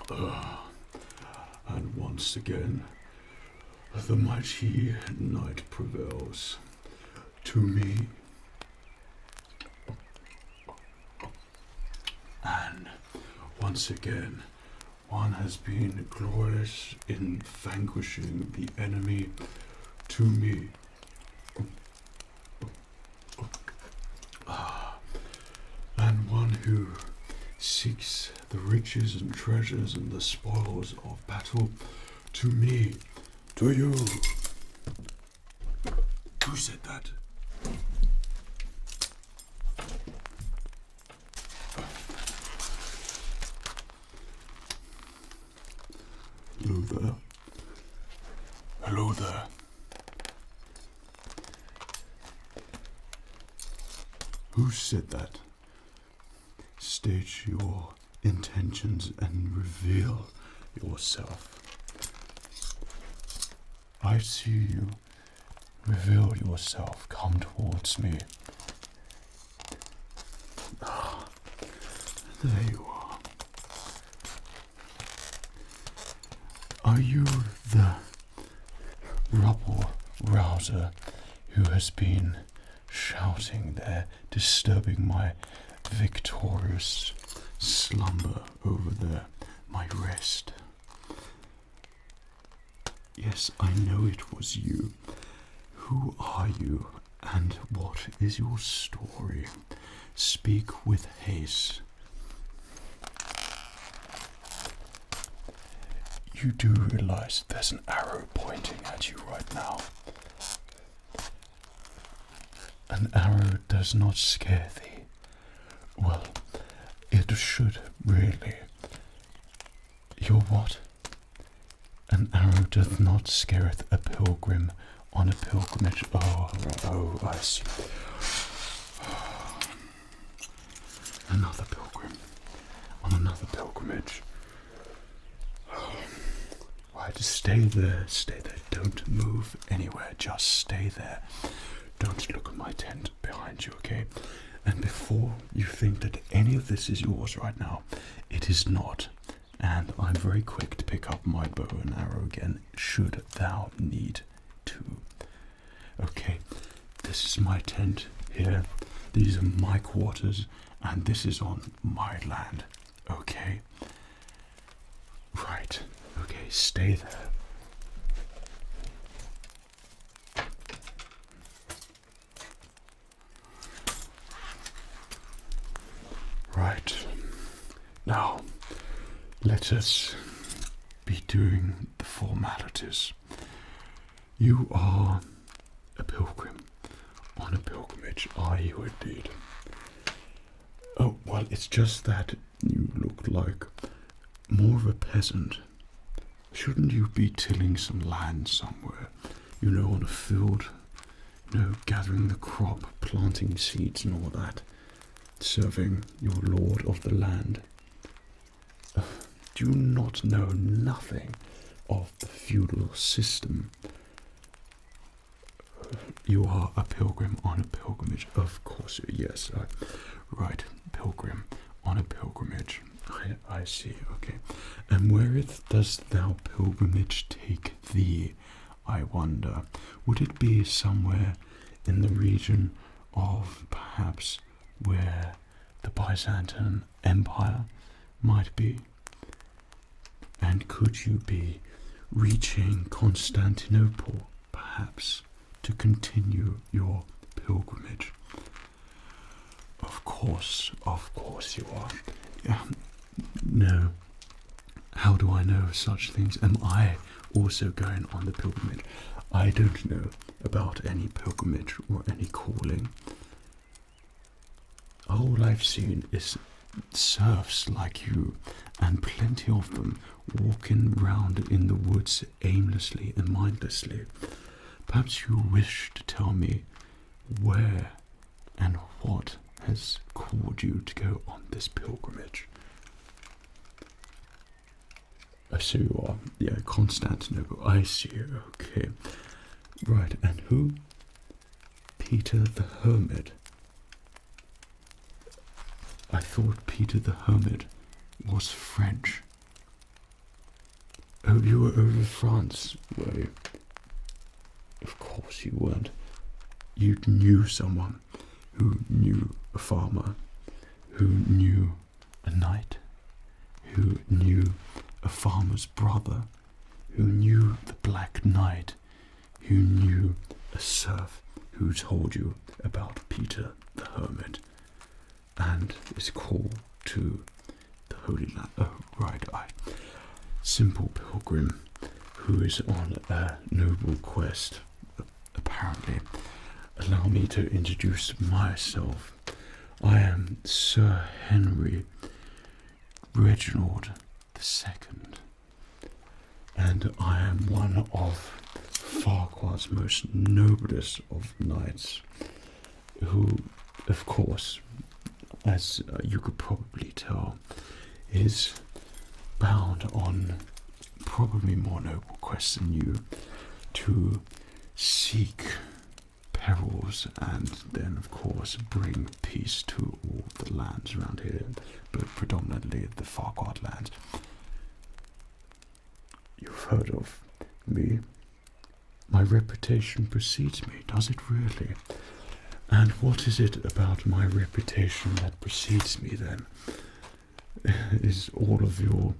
And once again, the mighty knight prevails. To me. And once again, one has been glorious in vanquishing the enemy. To me. And one who seeks the riches and treasures and the spoils of battle. To me. To you. Who said that? Hello there. Hello there. Who said that? State your intentions and reveal yourself. I see you. Reveal yourself. Come towards me. Ah, there you are. Are you the rubble rouser who has been shouting there, disturbing my victorious slumber over there, my rest? Yes, I know it was you. Who are you, and what is your story? Speak with haste. You do realize there's an arrow pointing at you right now. An arrow does not scare thee. Well, it should really. You're what? An arrow doth not scareth a pilgrim on a pilgrimage. Oh, I see. Another pilgrim on another pilgrimage. Right, stay there, don't move anywhere, just stay there. Don't look at my tent behind you, okay? And before you think that any of this is yours right now, it is not. And I'm very quick to pick up my bow and arrow again, should thou need to. Okay, this is my tent here. These are my quarters, and this is on my land. Okay? Right. Okay, stay there. Right. Now, let us be doing the formalities. You are a pilgrim on a pilgrimage, are you indeed? Oh, well, it's just that you look like more of a peasant. Shouldn't you be tilling some land somewhere? You know, on a field, gathering the crop, planting seeds and all that, serving your lord of the land. Do you not know nothing of the feudal system? You are a pilgrim on a pilgrimage, of course, yes. Right, pilgrim on a pilgrimage. I see, okay. And whereth does thou pilgrimage take thee, I wonder? Would it be somewhere in the region of perhaps where the Byzantine Empire might be? And could you be reaching Constantinople, perhaps, to continue your pilgrimage? Of course you are. Yeah. No. How do I know such things? Am I also going on the pilgrimage? I don't know about any pilgrimage or any calling. All I've seen is serfs like you, and plenty of them, walking round in the woods aimlessly and mindlessly. Perhaps you wish to tell me where and what has called you to go on this pilgrimage. I see you are. Yeah, Constantinople. I see. Okay. Right, and who? Peter the Hermit. I thought Peter the Hermit was French. Oh, you were over France, were you? Of course you weren't. You knew someone who knew a farmer, who knew a knight, who knew a farmer's brother, who knew the Black Knight, who knew a serf who told you about Peter the Hermit, and is called to the Holy Land. Oh, right, simple pilgrim who is on a noble quest, apparently. Allow me to introduce myself. I am Sir Henry Reginald II, and I am one of Farquhar's most noblest of knights, who, of course, as you could probably tell, is bound on probably more noble quests than you to seek perils and then, of course, bring peace to all the lands around here, but predominantly the Farquhar lands. You've heard of me. My reputation precedes me, does it really? And what is it about my reputation that precedes me then? Is all of your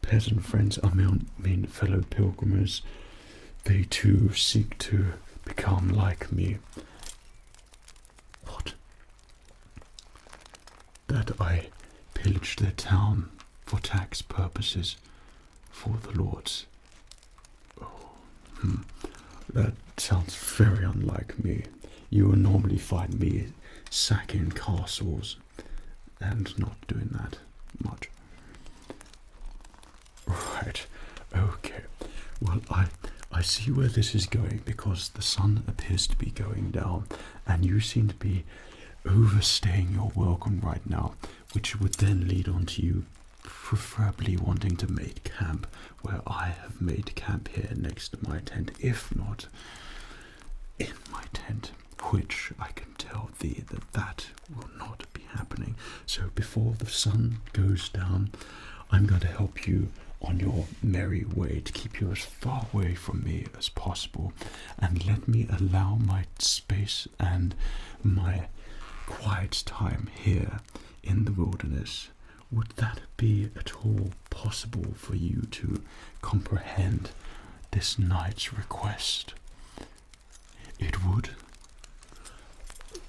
peasant friends, I mean fellow pilgrims, they too seek to become like me? What? That I pillaged their town for tax purposes for the lords? Oh, that sounds very unlike me. You will normally find me sacking castles and not doing that much. Right, okay. Well, I see where this is going, because the sun appears to be going down and you seem to be overstaying your welcome right now, which would then lead on to you preferably wanting to make camp where I have made camp here next to my tent, if not in my tent, which I can tell thee that will not be happening. So before the sun goes down, I'm going to help you on your merry way to keep you as far away from me as possible, and let me allow my space and my quiet time here in the wilderness. Would that be at all possible for you to comprehend this knight's request? It would?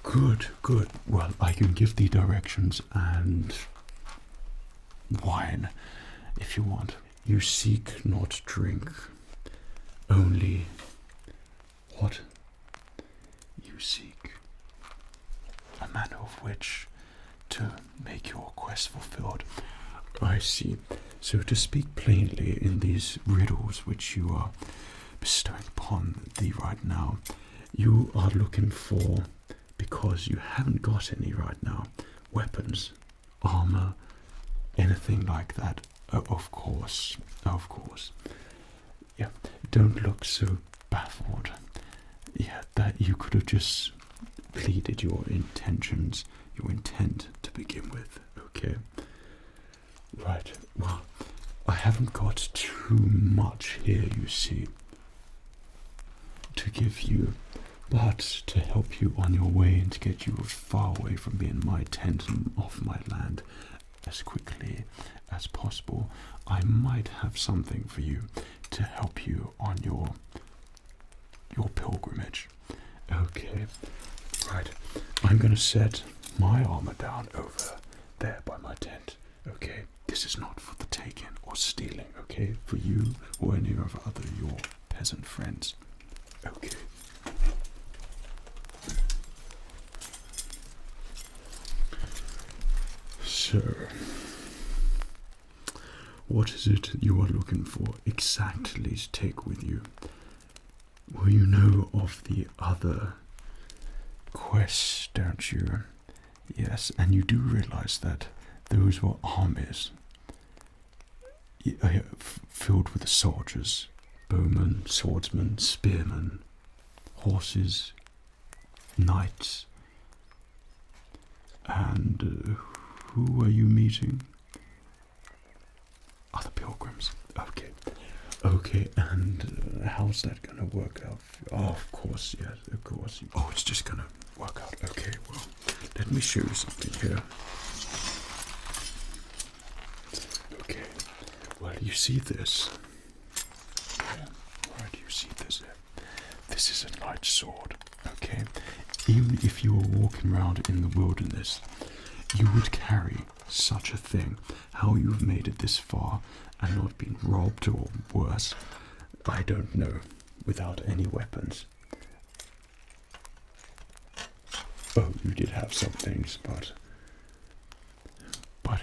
Good, good. Well, I can give thee directions and wine if you want. You seek not drink, only what? You seek a manner of which to make your quest fulfilled. I see. So to speak plainly in these riddles which you are bestowing upon thee right now, you are looking for, because you haven't got any right now, weapons, armour, anything like that. Oh, of course, of course. Yeah, don't look so baffled. Yeah, that you could have just pleaded your intentions, your intent to begin with, okay? Right, well, I haven't got too much here, you see, to give you, but to help you on your way and to get you as far away from me in my tent and off my land as quickly as possible, I might have something for you to help you on your pilgrimage. Okay, right. I'm going to set my armor down over there by my tent. Okay, this is not for the taking or stealing. Okay, for you or any of other your peasant friends. Okay. So, what is it you are looking for exactly to take with you? Well, you know of the other quests, don't you? Yes, and you do realize that those were armies filled with soldiers, bowmen, swordsmen, spearmen, horses, knights. And who are you meeting? Other pilgrims. Okay. Okay, and how's that gonna work out? Oh, of course, yes, of course. Oh, it's just gonna work out. Okay, well, let me show you something here. Okay, well, you see this? Yeah, right, you see this here? This is a light sword, okay? Even if you were walking around in the wilderness, you would carry such a thing. How you've made it this far and not been robbed or worse, I don't know, without any weapons. Oh, you did have some things, but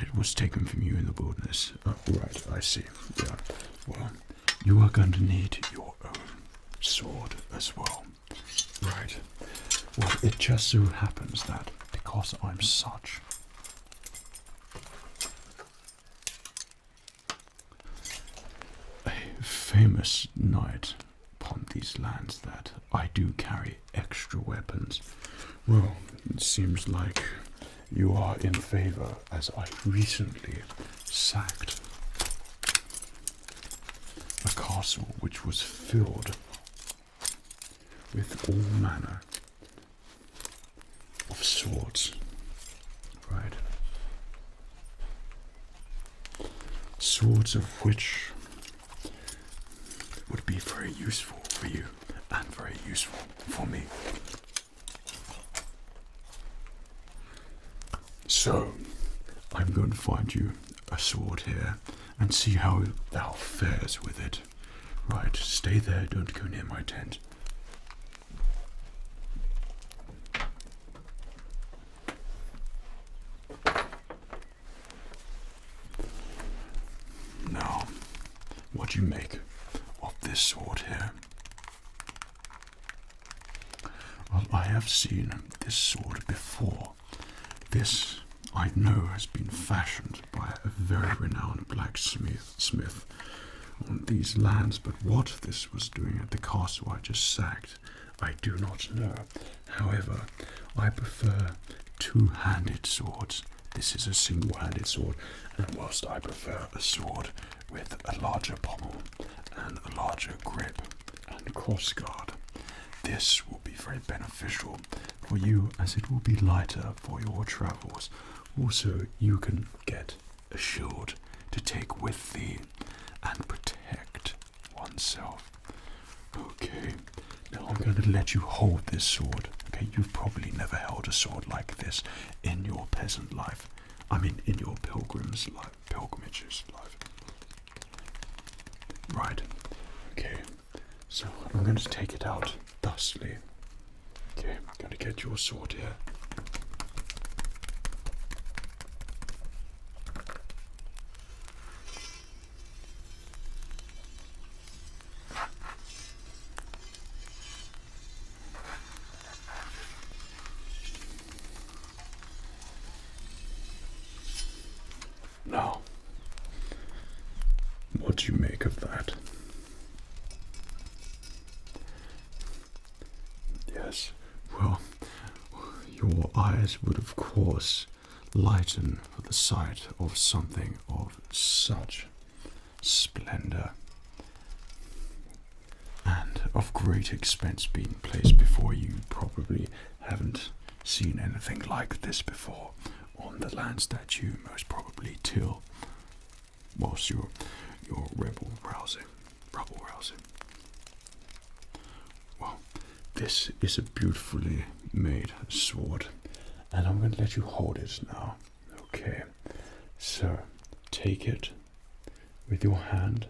it was taken from you in the wilderness. Oh, right, I see. Yeah, well, you are going to need your own sword as well. Right. Well, it just so happens that because I'm such a famous knight upon these lands that I do carry extra weapons. Well, it seems like you are in favor, as I recently sacked a castle which was filled with all manner of swords, right? Swords of which would be very useful for you and very useful for me. So, I'm going to find you a sword here and see how thou fares with it. Right, stay there, don't go near my tent. Now, what do you make of this sword here? Well, I have seen this sword before. This, I know, has been fashioned by a very renowned blacksmith on these lands, but what this was doing at the castle I just sacked, I do not know. However, I prefer two-handed swords. This is a single-handed sword, and whilst I prefer a sword with a larger pommel and a larger grip and crossguard, this will be very beneficial for you as it will be lighter for your travels. Also, you can get a shield to take with thee and protect oneself. Okay, now I'm going to let you hold this sword. Okay, you've probably never held a sword like this in your peasant life. I mean, in your pilgrimage's life. Right, okay, so I'm going to take it out thusly. Okay, I'm going to get your sword here. Now, what do you make of that? Yes, well, your eyes would of course lighten for the sight of something of such splendor and of great expense being placed before you. Probably haven't seen anything like this before on the lands that you most probably till whilst you're rebel rousing. Well, this is a beautifully made sword, and I'm going to let you hold it now. Okay, so take it with your hand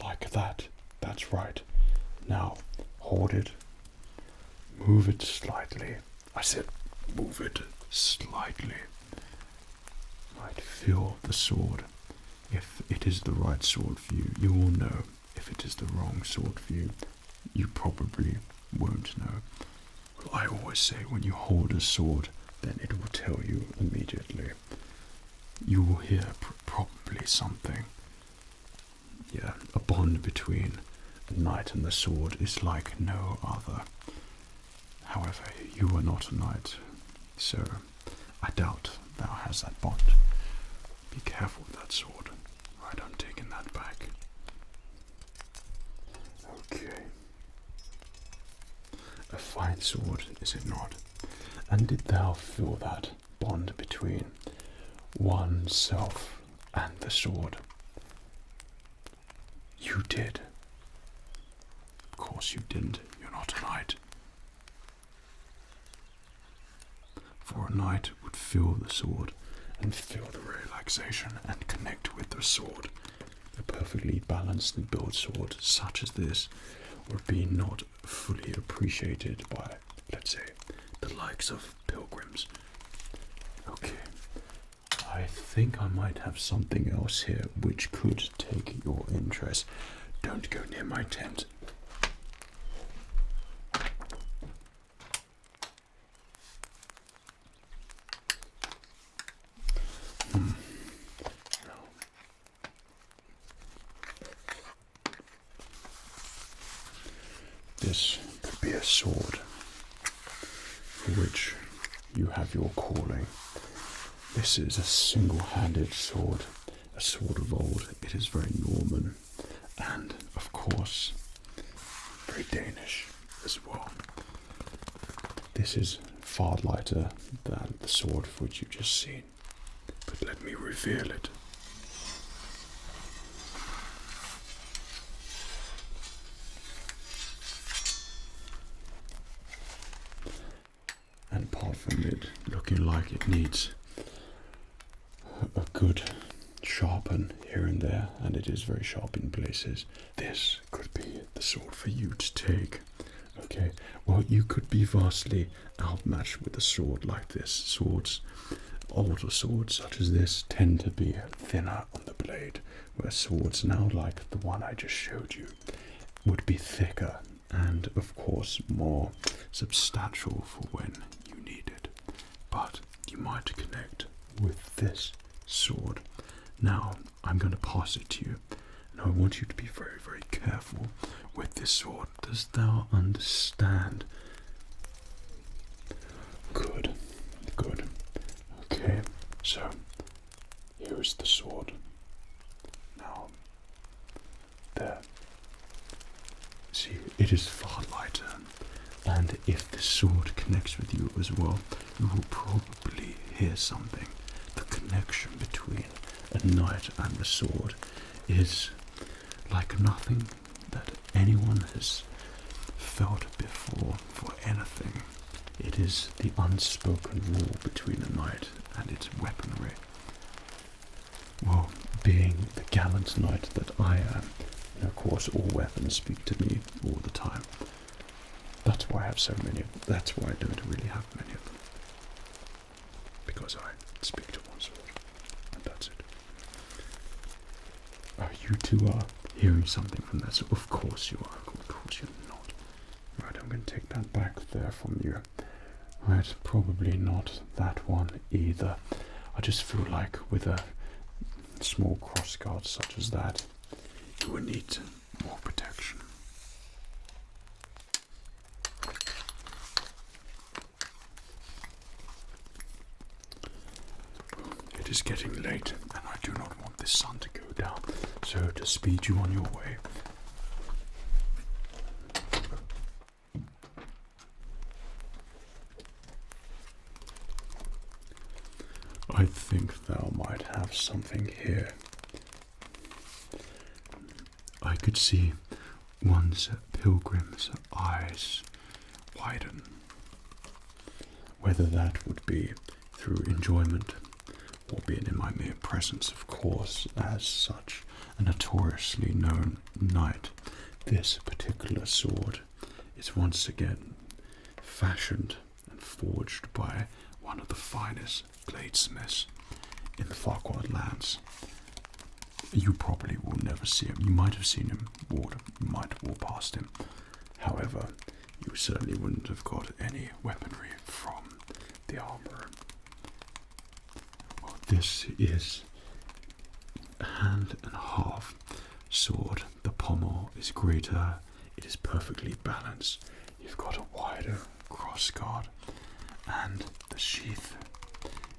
like that. That's right. Now hold it. Move it slightly. I said move it slightly. Right, feel the sword. If it is the right sword for you, you will know. If it is the wrong sword for you, you probably won't know. Well, I always say when you hold a sword, then it will tell you immediately. You will hear probably something. Yeah, a bond between the knight and the sword is like no other. However, you are not a knight, so I doubt thou hast that bond. Be careful with that sword. Right, I'm taking that back. fine sword, is it not? And did thou feel that bond between oneself and the sword? You did. Of course you didn't. You're not a knight. For a knight would feel the sword and feel the relaxation and connect with the sword. A perfectly balanced and built sword such as this would be not fully appreciated by, let's say, the likes of pilgrims. Okay, I think I might have something else here which could take your interest. Don't go near my tent. This could be a sword for which you have your calling. This is a single-handed sword, a sword of old. It is very Norman and, of course, very Danish as well. This is far lighter than the sword which you've just seen, but let me reveal it. And apart from it looking like it needs a good sharpen here and there, and it is very sharp in places, this could be the sword for you to take. Okay, well, you could be vastly outmatched with a sword like this. Swords, older swords such as this, tend to be thinner on the blade, where swords now like the one I just showed you would be thicker and, of course, more substantial for when you need it. But you might connect with this sword. Now, I'm going to pass it to you. And I want you to be very, very careful with this sword. Does thou understand? Good, good. Okay, so here is the sword. Now, there. See, it is far lighter, and if the sword connects with you as well, you will probably hear something. The connection between a knight and the sword is like nothing that anyone has felt before for anything. It is the unspoken rule between a knight and its weaponry. Well, being the gallant knight that I am, and of course all weapons speak to me all the time. That's why I have so many of them. That's why I don't really have many of them. Because I speak to one sword, and that's it. You two are hearing something from that, so of course you are. Of course you're not. Right, I'm going to take that back there from you. Right, probably not that one either. I just feel like with a small crossguard such as that, you will need more protection. It is getting late, and I do not want this sun to go down, so to speed you on your way. I think thou might have something here. I could see one's pilgrim's eyes widen. Whether that would be through enjoyment or being in my mere presence, of course, as such a notoriously known knight, this particular sword is once again fashioned and forged by one of the finest bladesmiths in the Farquhar lands. You probably will never see him. You might have seen him, you might walk past him. However, you certainly wouldn't have got any weaponry from the armour. Well, this is a hand and a half sword. The pommel is greater. It is perfectly balanced. You've got a wider crossguard, and the sheath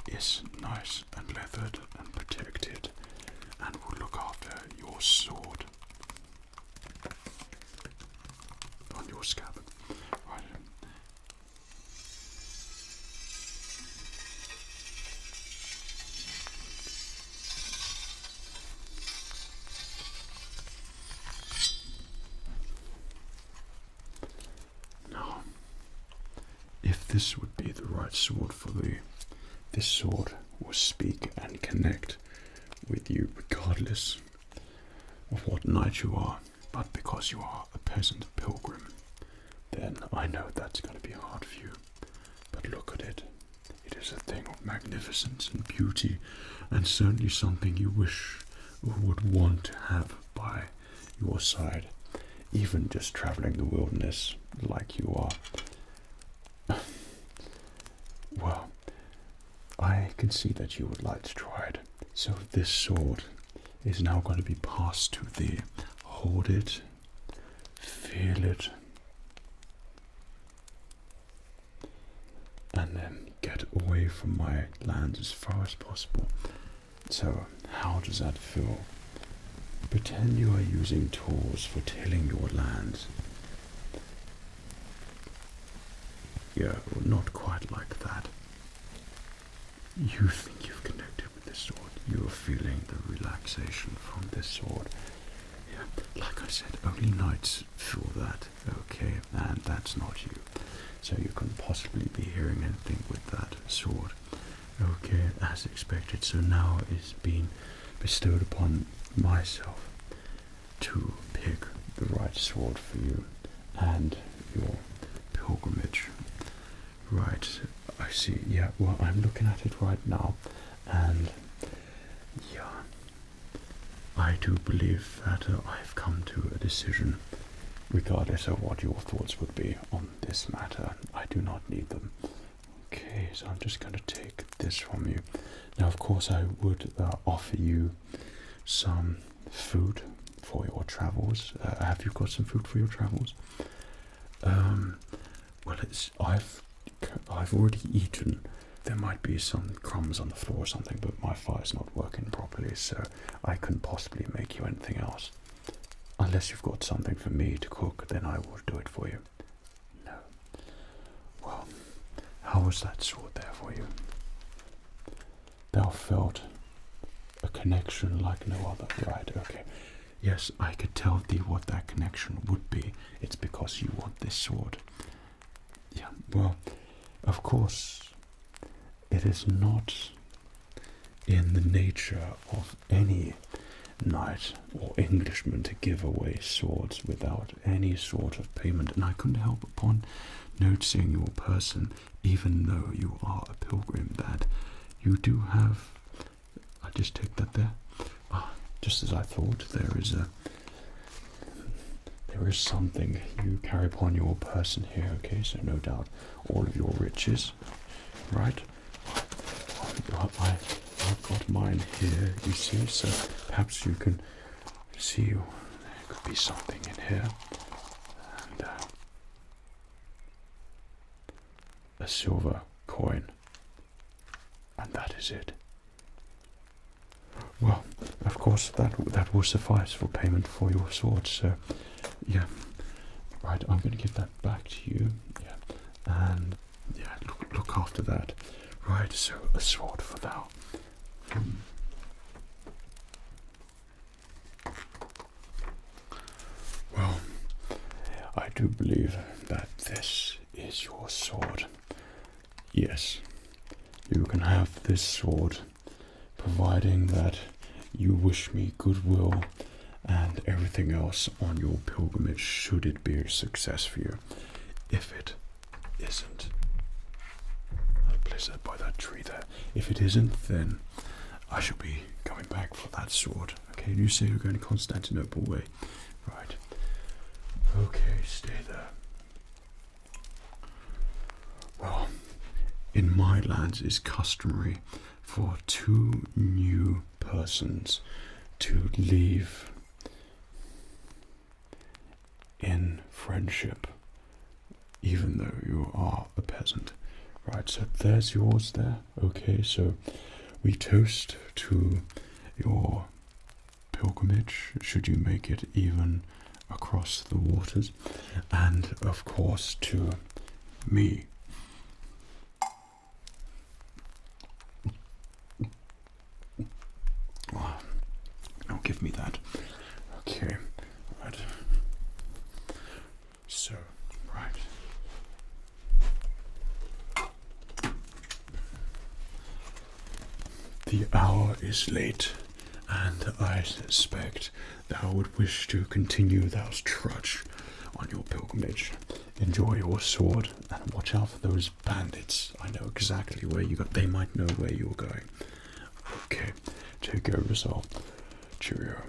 is nice and leathered and protected, and will look after your sword on your scabbard. Right. this would be the right sword for you. This sword will speak and connect with you regardless of what knight you are, but because you are a peasant pilgrim, then I know that's going to be hard for you. But look at it. It is a thing of magnificence and beauty, and certainly something you wish or would want to have by your side, even just traveling the wilderness like you are. Well, I can see that you would like to try it. So this sword is now going to be passed to thee. Hold it, feel it, and then get away from my lands as far as possible. So, how does that feel? Pretend you are using tools for tilling your lands. Yeah, well, not quite like that. You think you've connected with this sword. You are feeling the relaxation from this sword. Yeah, like I said, only knights feel that, okay, and that's not you. So you couldn't possibly be hearing anything with that sword. Okay, as expected. So now it's been bestowed upon myself to pick the right sword for you and your pilgrimage. Right, I see. Yeah, well, I'm looking at it right now, and yeah, I do believe that I've come to a decision, regardless of what your thoughts would be on this matter. I do not need them. Okay, so I'm just going to take this from you. Now, of course, I would offer you some food for your travels. Have you got some food for your travels? Well, I've already eaten. There might be some crumbs on the floor or something, but my fire's not working properly, so I couldn't possibly make you anything else. Unless you've got something for me to cook, then I will do it for you. No. Well, how was that sword there for you? Thou felt a connection like no other, right? Okay. Yes, I could tell thee what that connection would be. It's because you want this sword. Yeah, well, of course, it is not in the nature of any knight or Englishman to give away swords without any sort of payment, and I couldn't help upon noticing your person, even though you are a pilgrim, that you do have. I just take that there. Just as I thought, there is something you carry upon your person here. Okay, so no doubt all of your riches, right? I've got mine here, you see, so perhaps you can see there could be something in here. And a silver coin. And that is it. Well, of course, that will suffice for payment for your sword, so, yeah. Right, I'm going to give that back to you, yeah. And, yeah, look after that. Right, so a sword for thou. Well, I do believe that this is your sword. Yes, you can have this sword, providing that you wish me goodwill and everything else on your pilgrimage, should it be a success for you. If it isn't, I'll place that by that tree there. If it isn't, then I shall be coming back for that sword. Okay, you say you're going to Constantinople way. Right. Okay, stay there. Well, in my lands it's customary for 2 new persons to leave in friendship, even though you are a peasant. Right, so there's yours there. Okay, so we toast to your pilgrimage, should you make it even across the waters, and of course to me. Now give me that. Okay, right. So, right. is late, and I suspect thou would wish to continue thou trudge on your pilgrimage. Enjoy your sword and watch out for those bandits. I know exactly where you go. They might know where you're going. Okay, take care of yourself. Cheerio.